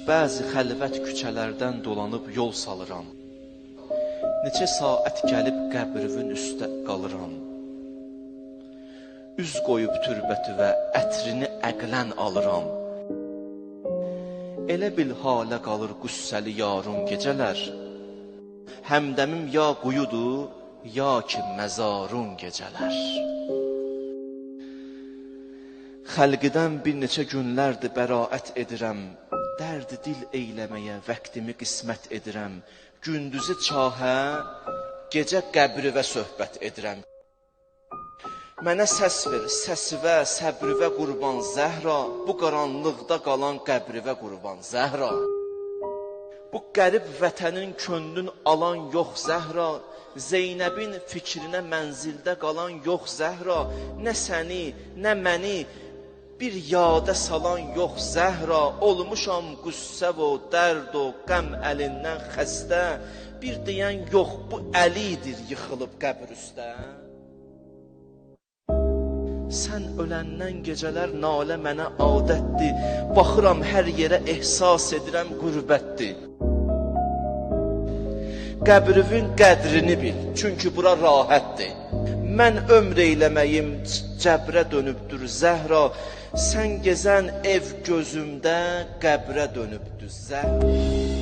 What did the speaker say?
bəzi xəlvət küçələrdən dolanıb yol salıram. Neçə saat gəlib qəbrivin üstə qalıram. Üz qoyub türbətüvə ətrini əqlən alıram. Elə bil halə qalır qüssəli yarım gecələr. Həmdəmim ya quyudur, ya ki məzarun gecələr. Xəlqidən bir neçə günlərdir bəraət edirəm. Dərdi dil eyləməyə vaxtimi qismət edirəm. Gündüzü çahə, gecə qəbrivə söhbət edirəm. Mənə səs ver, səsivə, səbrivə qurban Zəhra. Bu qaranlıqda qalan qəbrivə qurban Zəhra. Bu qərib vətənin könlün alan yox Zəhra. Zeynəbin fikrinə mənzildə qalan yox Zəhra. Nə səni, nə məni bir yada salan yox Zəhra. Olmuşam qüssə və dərd o qəm əlindən xəstə. Bir deyən yox, bu Əlidir yıxılıb qəbr üstə. Sən öləndən gecələr nalə mənə adətdir. Baxıram hər yerə ehsas edirəm qürbətdir. Qəbrivin qədrini bil, çünki bura rahətdir. Mən ömr eyləməyim cəbrə dönübdür Zəhra. Sən gezən ev gözümdə qəbrə dönübdür Zəhra.